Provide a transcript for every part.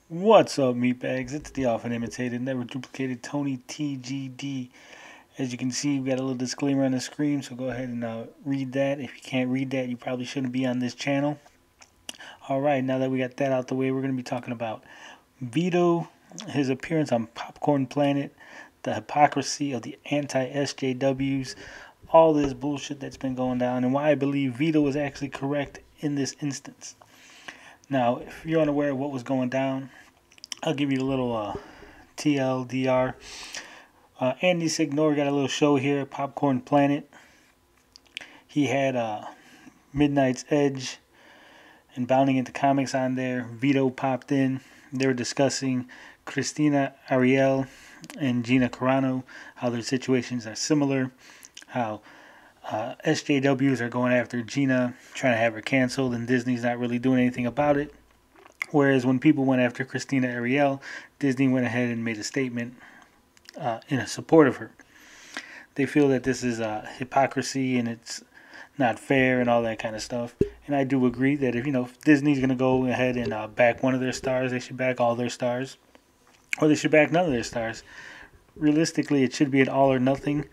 What's up, meatbags? It's the often imitated, never duplicated Tony TGD. As you can see, we got a little disclaimer on the screen, so go ahead and read that. If you can't read that, you probably shouldn't be on this channel. Alright, now that we got that out the way, we're going to be talking about Vito, his appearance on Popcorn Planet, the hypocrisy of the anti-SJWs, all this bullshit that's been going down, and why I believe Vito was actually correct in this instance. Now, if you're unaware of what was going down, I'll give you a little TLDR. Andy Signore got a little show here at Popcorn Planet. He had Midnight's Edge and Bounding into Comics on there. Vito popped in. They were discussing Christina Ariel and Gina Carano, how their situations are similar, how SJWs are going after Gina, trying to have her canceled, and Disney's not really doing anything about it. Whereas when people went after Christina Ariel, Disney went ahead and made a statement in support of her. They feel that this is hypocrisy and it's not fair and all that kind of stuff. And I do agree that if Disney's going to go ahead and back one of their stars, they should back all their stars, or they should back none of their stars. Realistically, it should be an all or nothing.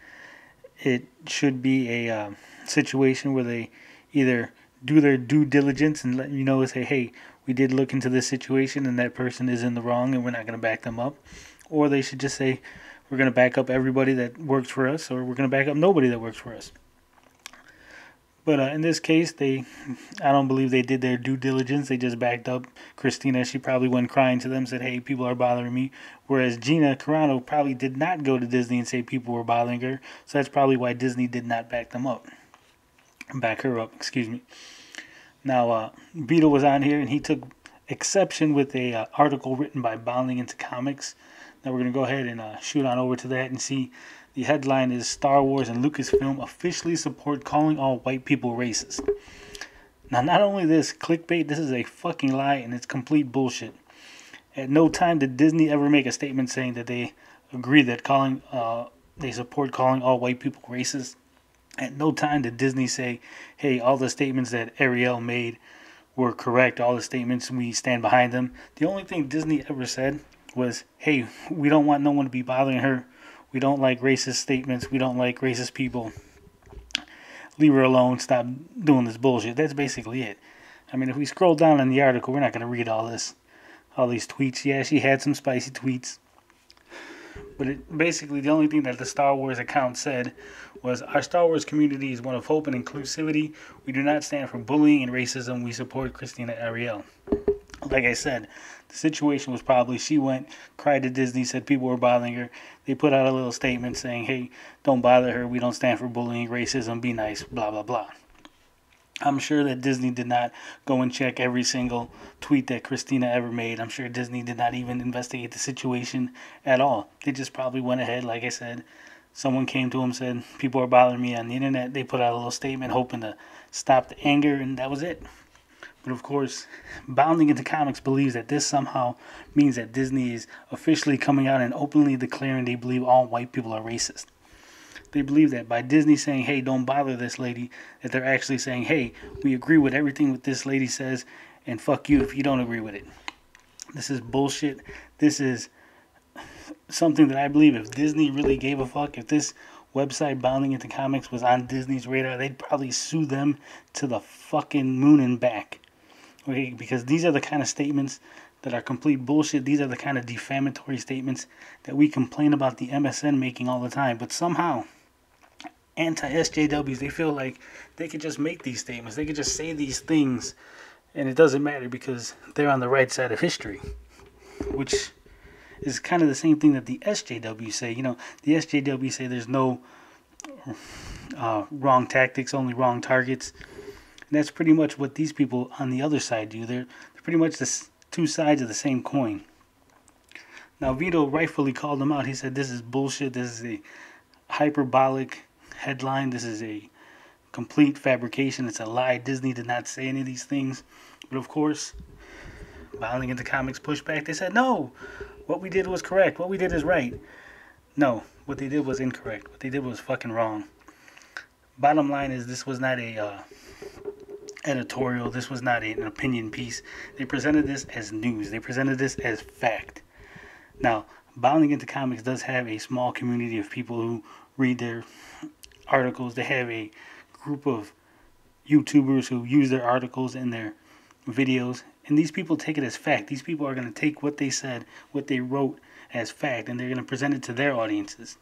It should be a situation where they either do their due diligence and let you know and say, hey, we did look into this situation and that person is in the wrong and we're not going to back them up. Or they should just say, we're going to back up everybody that works for us, or we're going to back up nobody that works for us. But in this case, I don't believe they did their due diligence. They just backed up Christina. She probably went crying to them, said, hey, people are bothering me. Whereas Gina Carano probably did not go to Disney and say people were bothering her. So that's probably why Disney did not back her up, excuse me. Now, Vito was on here, and he took exception with a article written by Bounding into Comics. Now we're going to go ahead and shoot on over to that and see. The headline is Star Wars and Lucasfilm officially support calling all white people racist. Now, not only this, clickbait, this is a fucking lie and it's complete bullshit. At no time did Disney ever make a statement saying that they agree that they support calling all white people racist. At no time did Disney say, hey, all the statements that Ariel made were correct. All the statements, we stand behind them. The only thing Disney ever said was, hey, we don't want no one to be bothering her. We don't like racist statements. We don't like racist people. Leave her alone. Stop doing this bullshit. That's basically it. I mean, if we scroll down in the article, we're not going to read all these tweets. Yeah, she had some spicy tweets. But basically, the only thing that the Star Wars account said was, our Star Wars community is one of hope and inclusivity. We do not stand for bullying and racism. We support Christina Ariel. Like I said, the situation was probably she went, cried to Disney, said people were bothering her. They put out a little statement saying, hey, don't bother her. We don't stand for bullying, racism, be nice, blah, blah, blah. I'm sure that Disney did not go and check every single tweet that Christina ever made. I'm sure Disney did not even investigate the situation at all. They just probably went ahead, like I said. Someone came to them, said, people are bothering me on the internet. They put out a little statement hoping to stop the anger, and that was it. But of course, Bounding into Comics believes that this somehow means that Disney is officially coming out and openly declaring they believe all white people are racist. They believe that by Disney saying, hey, don't bother this lady, that they're actually saying, hey, we agree with everything that this lady says, and fuck you if you don't agree with it. This is bullshit. This is something that I believe if Disney really gave a fuck, if this website Bounding into Comics was on Disney's radar, they'd probably sue them to the fucking moon and back. Okay, because these are the kind of statements that are complete bullshit. These are the kind of defamatory statements that we complain about the MSN making all the time. But somehow, anti-SJWs, they feel like they could just make these statements. They could just say these things, and it doesn't matter because they're on the right side of history, which is kind of the same thing that the SJWs say. The SJWs say there's no wrong tactics, only wrong targets. And that's pretty much what these people on the other side do. They're pretty much the two sides of the same coin. Now, Vito rightfully called them out. He said, this is bullshit. This is a hyperbolic headline. This is a complete fabrication. It's a lie. Disney did not say any of these things. But of course, Bounding into Comics pushed back. They said, no, what we did was correct. What we did is right. No, what they did was incorrect. What they did was fucking wrong. Bottom line is, this was not a editorial. This was not an opinion piece. They presented this as news. They presented this as fact. Now, Bounding into Comics does have a small community of people who read their articles. They have a group of YouTubers who use their articles in their videos, and these people take it as fact. These people are going to take what they said, what they wrote as fact, and they're going to present it to their audiences.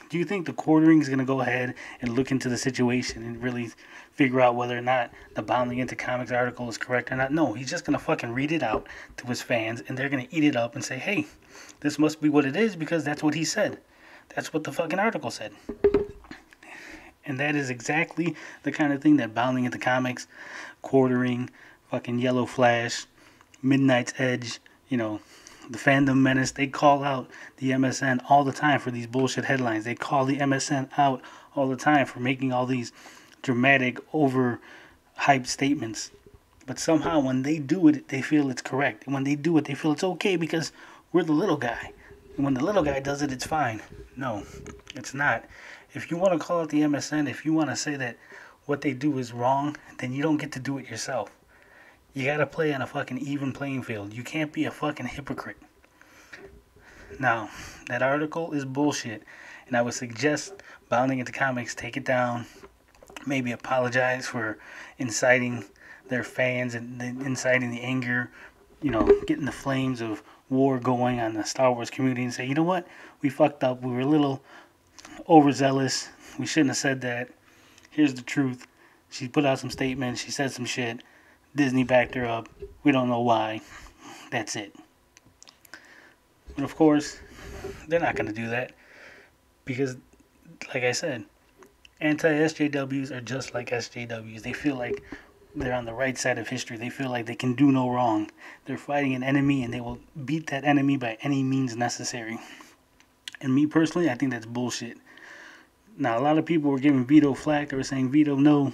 Do you think the quartering is going to go ahead and look into the situation and really figure out whether or not the Bounding into Comics article is correct or not? No, he's just going to fucking read it out to his fans, and they're going to eat it up and say, hey, this must be what it is because that's what he said. That's what the fucking article said. And that is exactly the kind of thing that Bounding into Comics, quartering, fucking Yellow Flash, Midnight's Edge, the Fandom Menace, they call out the MSN all the time for these bullshit headlines. They call the MSN out all the time for making all these dramatic, over-hyped statements. But somehow when they do it, they feel it's correct. And when they do it, they feel it's okay because we're the little guy. And when the little guy does it, it's fine. No, it's not. If you want to call out the MSN, if you want to say that what they do is wrong, then you don't get to do it yourself. You gotta play on a fucking even playing field. You can't be a fucking hypocrite. Now, that article is bullshit, and I would suggest Bounding into Comics take it down, maybe apologize for inciting their fans and inciting the anger, getting the flames of war going on the Star Wars community and say, you know what, we fucked up, we were a little overzealous, we shouldn't have said that, here's the truth, she put out some statements, she said some shit, Disney backed her up. We don't know why. That's it. But of course, they're not going to do that. Because, like I said, anti-SJWs are just like SJWs. They feel like they're on the right side of history. They feel like they can do no wrong. They're fighting an enemy and they will beat that enemy by any means necessary. And me personally, I think that's bullshit. Now, a lot of people were giving Vito flack. They were saying, Vito, no.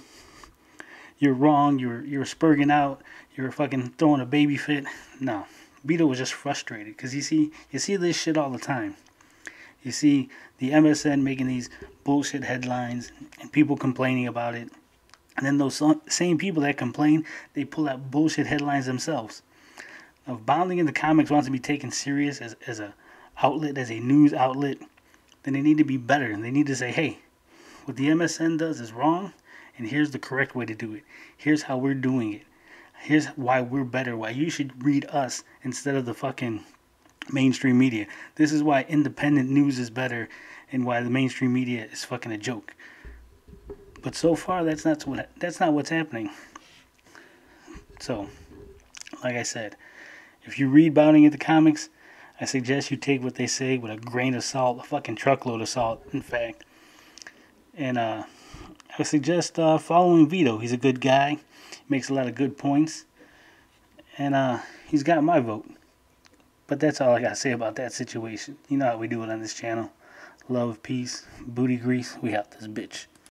You're wrong, you're spurging out, you're fucking throwing a baby fit. No, Vito was just frustrated because you see this shit all the time. You see the MSN making these bullshit headlines and people complaining about it. And then those same people that complain, they pull out bullshit headlines themselves. Now, if Bounding into Comics wants to be taken serious as a outlet, as a news outlet, then they need to be better. And they need to say, hey, what the MSN does is wrong. And here's the correct way to do it. Here's how we're doing it. Here's why we're better. Why you should read us instead of the fucking mainstream media. This is why independent news is better and why the mainstream media is fucking a joke. But so far, that's not what's happening. So, like I said, if you read Bounding into Comics, I suggest you take what they say with a grain of salt, a fucking truckload of salt, in fact. And, I suggest following Vito. He's a good guy. Makes a lot of good points. And he's got my vote. But that's all I got to say about that situation. You know how we do it on this channel. Love, peace, booty grease. We out this bitch.